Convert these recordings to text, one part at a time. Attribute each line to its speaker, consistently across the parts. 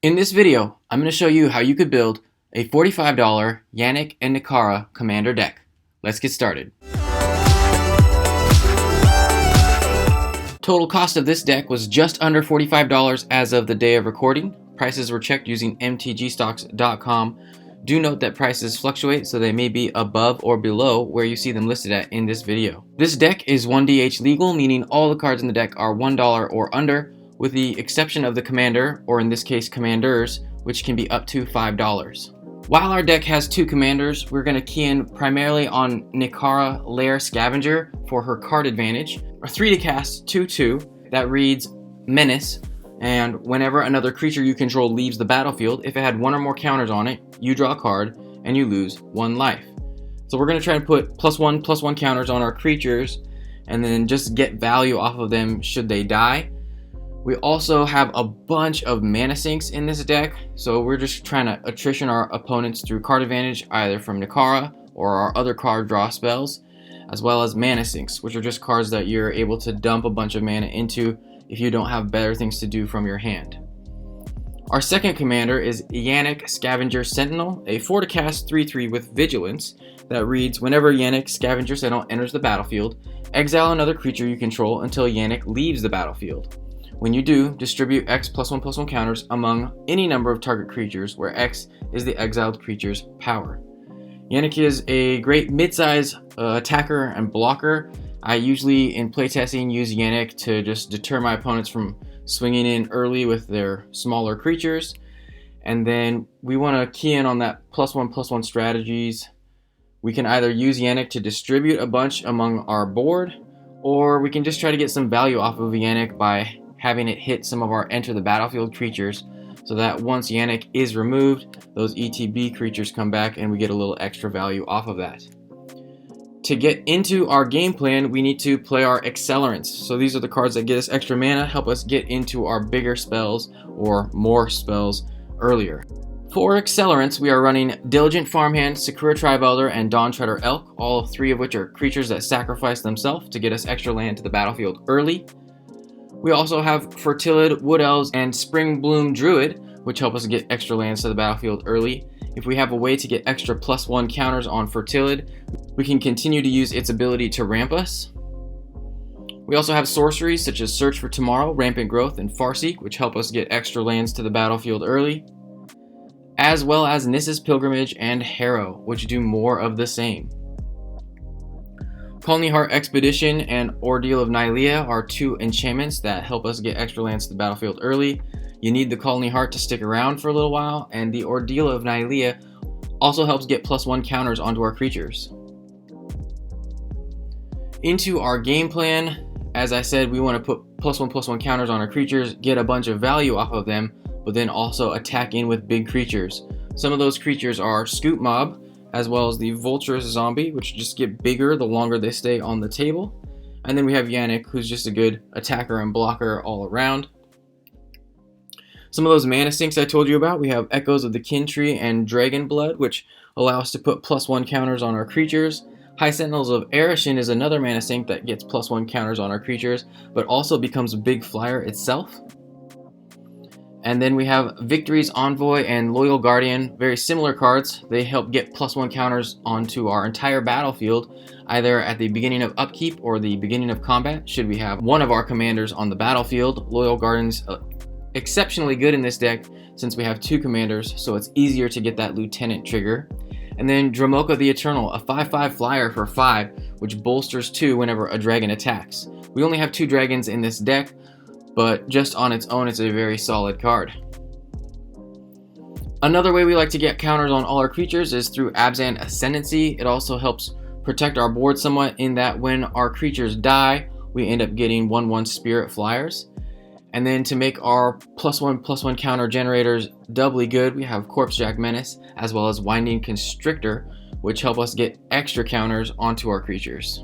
Speaker 1: In this video, I'm going to show you how you could build a $45 Yannick and Nekara Commander deck. Let's get started. Total cost of this deck was just under $45 as of the day of recording. Prices were checked using mtgstocks.com. Do note that prices fluctuate, so they may be above or below where you see them listed at in this video. This deck is 1DH legal, meaning all the cards in the deck are $1 or under, with the exception of the commander, or in this case commanders, which can be up to $5. While our deck has two commanders, we're going to key in primarily on Nekara Lair Scavenger for her card advantage. A 3 to cast 2/2 that reads Menace, and whenever another creature you control leaves the battlefield, if it had one or more counters on it, you draw a card and you lose 1 life. So we're going to try to put +1/+1 counters on our creatures and then just get value off of them should they die. We also have a bunch of mana sinks in this deck, so we're just trying to attrition our opponents through card advantage, either from Nekara or our other card draw spells, as well as mana sinks, which are just cards that you're able to dump a bunch of mana into if you don't have better things to do from your hand. Our second commander is Yannick Scavenger Sentinel, a 4 to cast 3/3 with Vigilance that reads, whenever Yannick Scavenger Sentinel enters the battlefield, exile another creature you control until Yannick leaves the battlefield. When you do, distribute X +1/+1 counters among any number of target creatures, where X is the exiled creature's power. Yannick is a great mid-size attacker and blocker. I usually, in playtesting, use Yannick to just deter my opponents from swinging in early with their smaller creatures. And then we want to key in on that +1/+1 strategies. We can either use Yannick to distribute a bunch among our board, or we can just try to get some value off of Yannick by having it hit some of our enter the battlefield creatures, so that once Yannick is removed, those ETB creatures come back and we get a little extra value off of that. To get into our game plan, we need to play our accelerants. So these are the cards that get us extra mana, help us get into our bigger spells or more spells earlier. For accelerants, we are running Diligent Farmhand, Sakura Tribe Elder, and Dawntreder Elk, all 3 of which are creatures that sacrifice themselves to get us extra land to the battlefield early. We also have Fertilid, Wood Elves, and Springbloom Druid, which help us get extra lands to the battlefield early. If we have a way to get extra +1 counters on Fertilid, we can continue to use its ability to ramp us. We also have sorceries such as Search for Tomorrow, Rampant Growth, and Farseek, which help us get extra lands to the battlefield early, as well as Nissa's Pilgrimage and Harrow, which do more of the same. Colony Heart Expedition and Ordeal of Nylea are 2 enchantments that help us get extra lands to the battlefield early. You need the Colony Heart to stick around for a little while, and the Ordeal of Nylea also helps get +1 counters onto our creatures. Into our game plan, as I said, we want to put +1/+1 counters on our creatures, get a bunch of value off of them, but then also attack in with big creatures. Some of those creatures are Scoop Mob, as well as the Vulturous Zombie, which just get bigger the longer they stay on the table. And then we have Yannick, who's just a good attacker and blocker all around. Some of those mana sinks I told you about, we have Echoes of the Kin Tree and Dragon Blood, which allow us to put +1 counters on our creatures. High Sentinels of Arishin is another mana sink that gets +1 counters on our creatures, but also becomes a big flyer itself. And then we have Victory's Envoy and Loyal Guardian, very similar cards. They help get +1 counters onto our entire battlefield, either at the beginning of upkeep or the beginning of combat, should we have one of our commanders on the battlefield. Loyal Guardian's exceptionally good in this deck since we have 2 commanders, so it's easier to get that Lieutenant trigger. And then Dromoka the Eternal, a 5/5 flyer for 5, which bolsters 2 whenever a dragon attacks. We only have 2 dragons in this deck, but just on its own, it's a very solid card. Another way we like to get counters on all our creatures is through Abzan Ascendancy. It also helps protect our board somewhat in that when our creatures die, we end up getting 1/1 Spirit Flyers. And then to make our +1/+1 counter generators doubly good, we have Corpsejack Menace, as well as Winding Constrictor, which help us get extra counters onto our creatures.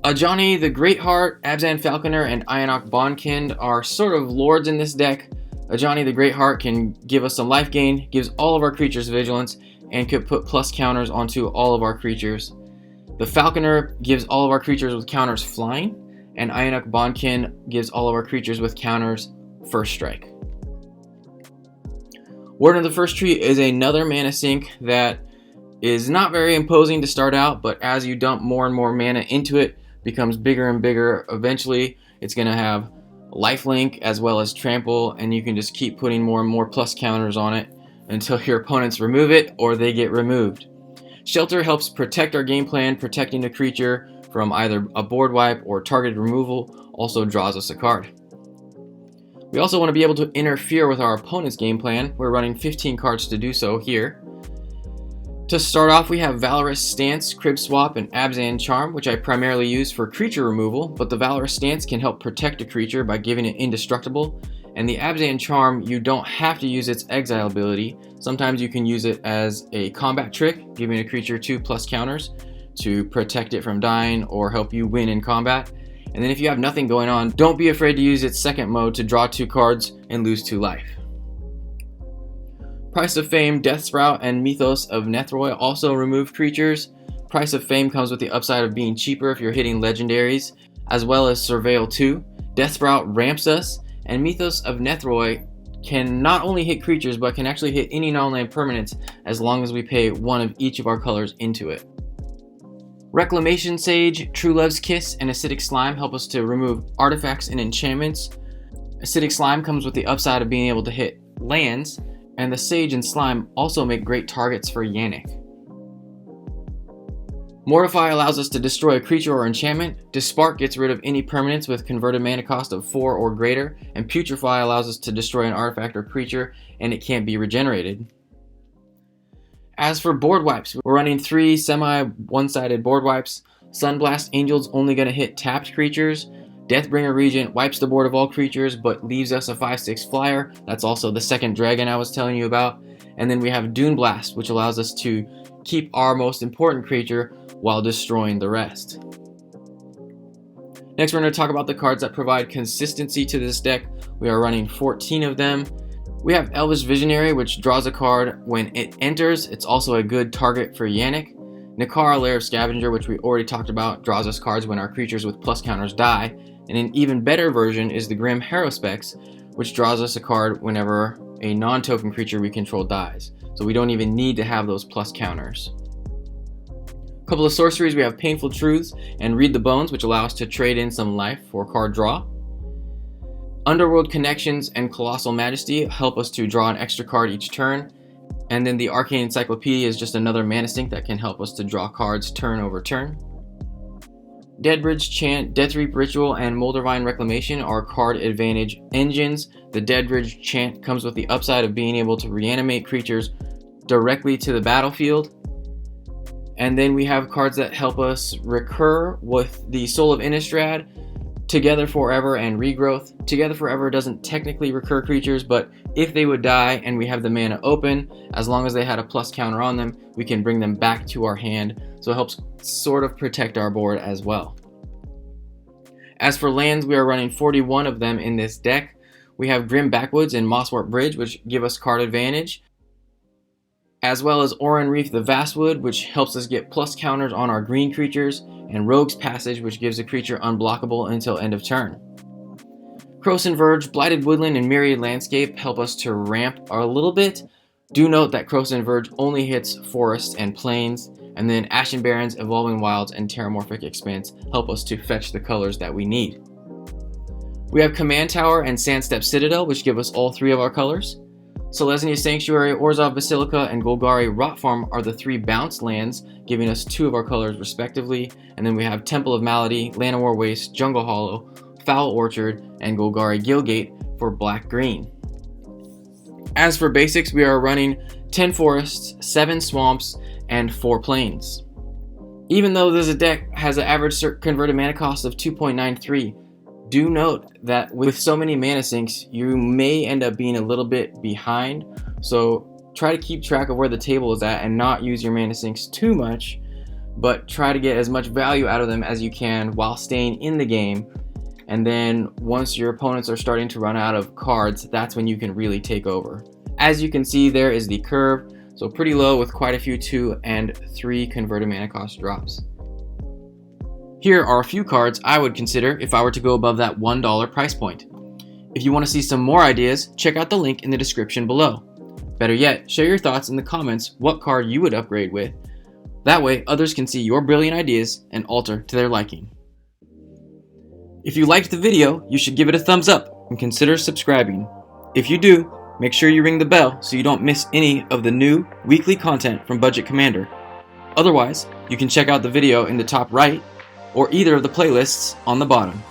Speaker 1: Ajani the Greatheart, Abzan Falconer, and Ionok Bondkind are sort of lords in this deck. Ajani the Greatheart can give us some life gain, gives all of our creatures vigilance, and could put plus counters onto all of our creatures. The Falconer gives all of our creatures with counters flying, and Ionok Bondkin gives all of our creatures with counters first strike. Warden of the First Tree is another mana sink that is not very imposing to start out, but as you dump more and more mana into it, becomes bigger and bigger. Eventually, it's going to have lifelink as well as trample, and you can just keep putting more and more plus counters on it until your opponents remove it or they get removed. Shelter helps protect our game plan, protecting the creature from either a board wipe or targeted removal. Also draws us a card. We also want to be able to interfere with our opponent's game plan. We're running 15 cards to do so here. To start off, we have Valorous Stance, Crib Swap, and Abzan Charm, which I primarily use for creature removal, but the Valorous Stance can help protect a creature by giving it indestructible, and the Abzan Charm, you don't have to use its exile ability. Sometimes you can use it as a combat trick, giving a creature 2+ counters to protect it from dying or help you win in combat. And then if you have nothing going on, don't be afraid to use its second mode to draw 2 cards and lose 2 life. Price of Fame, Death Sprout, and Mythos of Nethroi also remove creatures. Price of Fame comes with the upside of being cheaper if you're hitting legendaries, as well as Surveil 2. Death Sprout ramps us, and Mythos of Nethroi can not only hit creatures, but can actually hit any non-land permanents as long as we pay one of each of our colors into it. Reclamation Sage, True Love's Kiss, and Acidic Slime help us to remove artifacts and enchantments. Acidic Slime comes with the upside of being able to hit lands, and the Sage and Slime also make great targets for Yannick. Mortify allows us to destroy a creature or enchantment. Dispark gets rid of any permanents with converted mana cost of 4 or greater, and Putrefy allows us to destroy an artifact or creature and it can't be regenerated. As for board wipes, we're running 3 semi-one-sided board wipes. Sunblast Angel's only going to hit tapped creatures. Deathbringer Regent wipes the board of all creatures but leaves us a 5/6 flyer. That's also the second dragon I was telling you about. And then we have Dune Blast, which allows us to keep our most important creature while destroying the rest. Next, we're going to talk about the cards that provide consistency to this deck. We are running 14 of them. We have Elvish Visionary, which draws a card when it enters. It's also a good target for Yannick. Nikara, Lair of Scavenger, which we already talked about, draws us cards when our creatures with plus counters die. And an even better version is the Grim Harrowspex, which draws us a card whenever a non-token creature we control dies. So we don't even need to have those plus counters. A couple of sorceries, we have Painful Truths and Read the Bones, which allow us to trade in some life for card draw. Underworld Connections and Colossal Majesty help us to draw an extra card each turn. And then the Arcane Encyclopedia is just another mana sink that can help us to draw cards turn over turn. Deadbridge Chant, Deathreap Ritual, and Moldervine Reclamation are card advantage engines. The Deadbridge Chant comes with the upside of being able to reanimate creatures directly to the battlefield. And then we have cards that help us recur with the Soul of Innistrad, Together Forever, and Regrowth. Together Forever doesn't technically recur creatures, but if they would die and we have the mana open, as long as they had a plus counter on them, we can bring them back to our hand. So it helps sort of protect our board as well. As for lands, we are running 41 of them in this deck. We have Grim Backwoods and Mosswarp Bridge, which give us card advantage, as well as Oran Reef the Vastwood, which helps us get plus counters on our green creatures, and Rogue's Passage, which gives a creature unblockable until end of turn. Krosan Verge, Blighted Woodland, and Myriad Landscape help us to ramp a little bit. Do note that Krosan Verge only hits forests and plains, and then Ashen Barrens, Evolving Wilds, and Terramorphic Expanse help us to fetch the colors that we need. We have Command Tower and Sandstep Citadel, which give us all 3 of our colors. Selesnya Sanctuary, Orzhov Basilica, and Golgari Rot Farm are the 3 bounce lands, giving us 2 of our colors respectively. And then we have Temple of Malady, Llanowar Waste, Jungle Hollow, Foul Orchard, and Golgari Guildgate for black-green. As for basics, we are running 10 forests, 7 swamps, and 4 plains. Even though this deck has an average converted mana cost of 2.93, do note that with so many mana sinks, you may end up being a little bit behind. So try to keep track of where the table is at and not use your mana sinks too much, but try to get as much value out of them as you can while staying in the game. And then once your opponents are starting to run out of cards, that's when you can really take over. As you can see, there is the curve. So pretty low with quite a few 2 and 3 converted mana cost drops. Here are a few cards I would consider if I were to go above that $1 price point. If you want to see some more ideas, check out the link in the description below. Better yet, share your thoughts in the comments what card you would upgrade with. That way, others can see your brilliant ideas and alter to their liking. If you liked the video, you should give it a thumbs up and consider subscribing. If you do, make sure you ring the bell so you don't miss any of the new weekly content from Budget Commander. Otherwise, you can check out the video in the top right or either of the playlists on the bottom.